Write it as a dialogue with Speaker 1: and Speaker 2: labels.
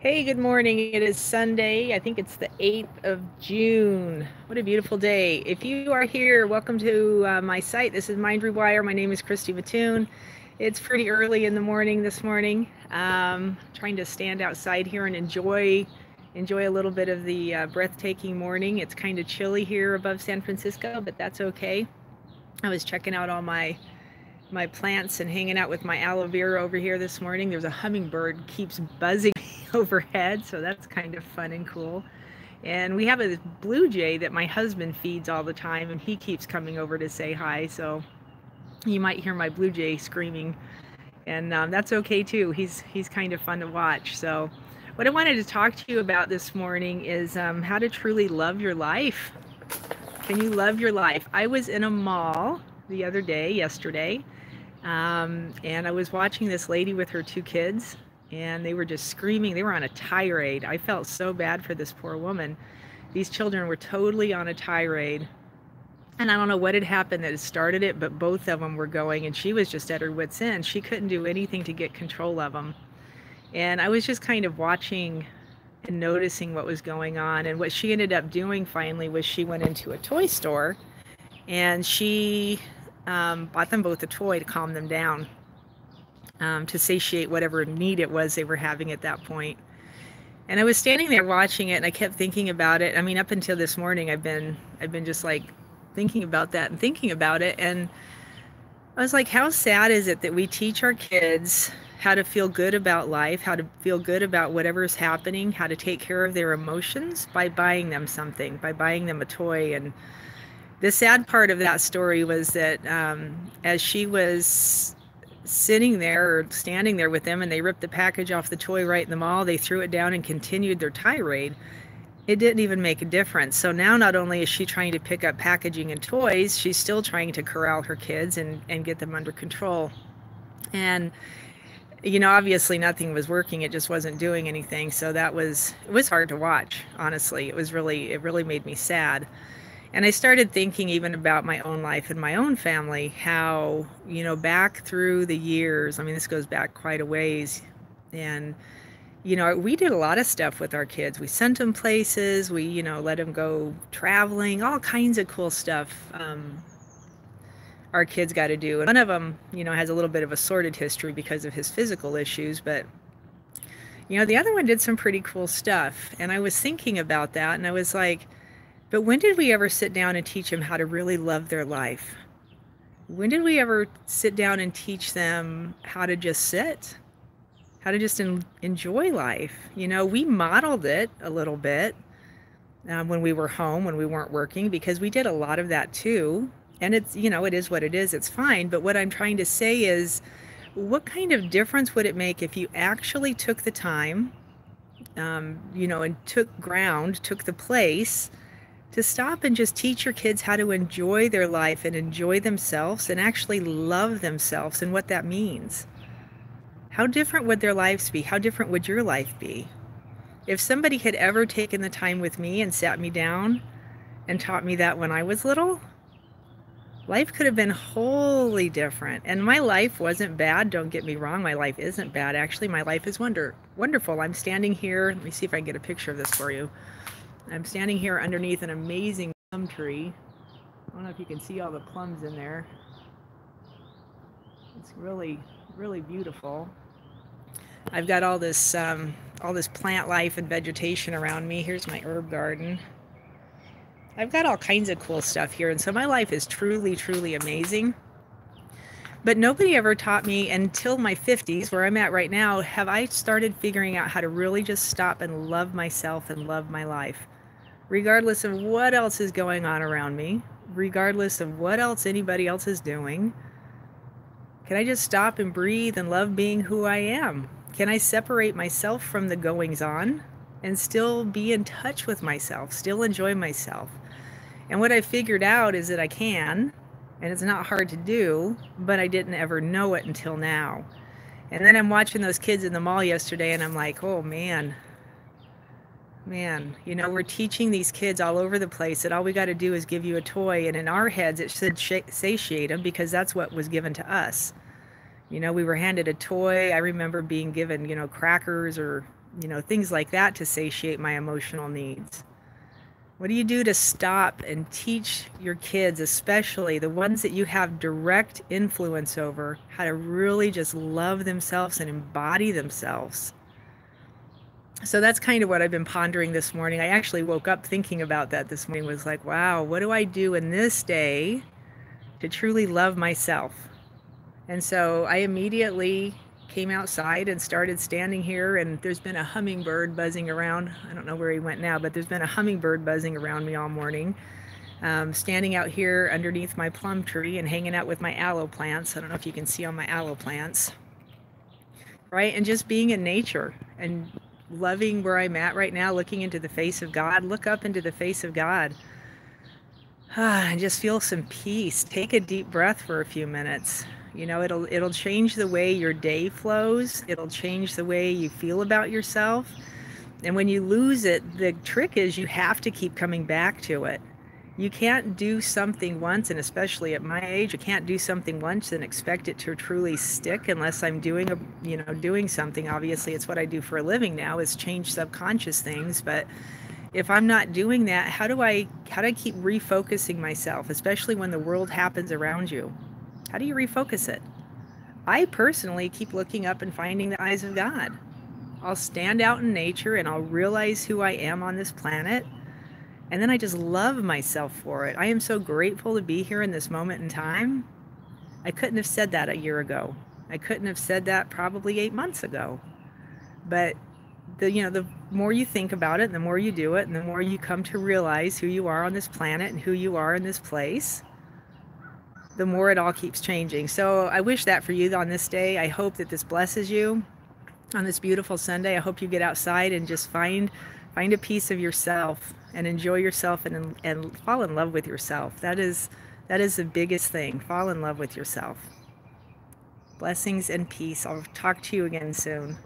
Speaker 1: Hey, good morning. It is Sunday. I think it's the 8th of June. What a beautiful day. If you are here, welcome to my site. This is Mind Rewire. My name is Christy Mattoon. It's pretty early in the morning this morning. Trying to stand outside here and enjoy a little bit of the breathtaking morning. It's kind of chilly here above San Francisco, but that's okay. I was checking out all my plants and hanging out with my aloe vera over here this morning. There's a hummingbird keeps buzzing overhead, so that's kind of fun and cool. And we have a blue jay that my husband feeds all the time, and he keeps coming over to say hi, so you might hear my blue jay screaming, and that's okay too. He's kind of fun to watch. So what I wanted to talk to you about this morning is how to truly love your life. Can you love your life? I was in a mall the other day, yesterday, and I was watching this lady with her two kids, and they were just screaming. They were on a tirade. I felt so bad for this poor woman. These children were totally on a tirade. And I don't know what had happened that had started it, but both of them were going, and she was just at her wit's end. She couldn't do anything to get control of them. And I was just kind of watching and noticing what was going on. And what she ended up doing finally was she went into a toy store, and she bought them both a toy to calm them down, to satiate whatever need it was they were having at that point. And I was standing there watching it, and I kept thinking about it. I mean, up until this morning, I've been just like thinking about that and thinking about it. And I was like, how sad is it that we teach our kids how to feel good about life, how to feel good about whatever's happening, how to take care of their emotions by buying them something, by buying them a toy. And the sad part of that story was that as she was sitting there or standing there with them and they ripped the package off the toy right in the mall, they threw it down and continued their tirade. It didn't even make a difference. So now not only is she trying to pick up packaging and toys, she's still trying to corral her kids and get them under control. And obviously nothing was working. It just wasn't doing anything. So it was hard to watch, honestly. It really made me sad. And I started thinking even about my own life and my own family, how, back through the years, I mean, this goes back quite a ways. And, we did a lot of stuff with our kids. We sent them places, we, let them go traveling, all kinds of cool stuff our kids got to do. And one of them, has a little bit of a sordid history because of his physical issues, but the other one did some pretty cool stuff. And I was thinking about that, and I was like, but when did we ever sit down and teach them how to really love their life? When did we ever sit down and teach them how to just sit? How to just enjoy life? We modeled it a little bit when we were home, when we weren't working, because we did a lot of that too. And it's, it is what it is. It's fine. But what I'm trying to say is, what kind of difference would it make if you actually took the time, and took the place to stop and just teach your kids how to enjoy their life and enjoy themselves and actually love themselves and what that means? How different would their lives be? How different would your life be? If somebody had ever taken the time with me and sat me down and taught me that when I was little, life could have been wholly different. And my life wasn't bad. Don't get me wrong. My life isn't bad. Actually, my life is wonderful. I'm standing here. Let me see if I can get a picture of this for you. I'm standing here underneath an amazing plum tree. I don't know if you can see all the plums in there. It's really, really beautiful. I've got all this plant life and vegetation around me. Here's my herb garden. I've got all kinds of cool stuff here, and so my life is truly, truly amazing. But nobody ever taught me until my 50s, where I'm at right now, have I started figuring out how to really just stop and love myself and love my life. Regardless of what else is going on around me, regardless of what else anybody else is doing, can I just stop and breathe and love being who I am? Can I separate myself from the goings on and still be in touch with myself, still enjoy myself? And what I figured out is that I can, and it's not hard to do, but I didn't ever know it until now. And then I'm watching those kids in the mall yesterday, and I'm like, oh man, we're teaching these kids all over the place that all we got to do is give you a toy, and in our heads it should satiate them because that's what was given to us. We were handed a toy. I remember being given, crackers or things like that to satiate my emotional needs. What do you do to stop and teach your kids, especially the ones that you have direct influence over, how to really just love themselves and embody themselves? So that's kind of what I've been pondering this morning. I actually woke up thinking about that this morning, was like, wow, what do I do in this day to truly love myself? And so I immediately came outside and started standing here, and there's been a hummingbird buzzing around. I don't know where he went now, but there's been a hummingbird buzzing around me all morning. Standing out here underneath my plum tree and hanging out with my aloe plants. I don't know if you can see all my aloe plants, right? And just being in nature and loving where I'm at right now, looking into the face of God. Look up into the face of God. And just feel some peace. Take a deep breath for a few minutes. It'll change the way your day flows. It'll change the way you feel about yourself. And when you lose it, the trick is you have to keep coming back to it. You can't do something once, and especially at my age, you can't do something once and expect it to truly stick unless I'm doing something. Obviously, it's what I do for a living now, is change subconscious things. But if I'm not doing that, how do I keep refocusing myself, especially when the world happens around you? How do you refocus it? I personally keep looking up and finding the eyes of God. I'll stand out in nature and I'll realize who I am on this planet. And then I just love myself for it. I am so grateful to be here in this moment in time. I couldn't have said that a year ago. I couldn't have said that probably 8 months ago. But the more you think about it, and the more you do it, and the more you come to realize who you are on this planet and who you are in this place, the more it all keeps changing. So I wish that for you on this day. I hope that this blesses you on this beautiful Sunday. I hope you get outside and just find a piece of yourself and enjoy yourself and fall in love with yourself. That is the biggest thing. Fall in love with yourself. Blessings and peace. I'll talk to you again soon.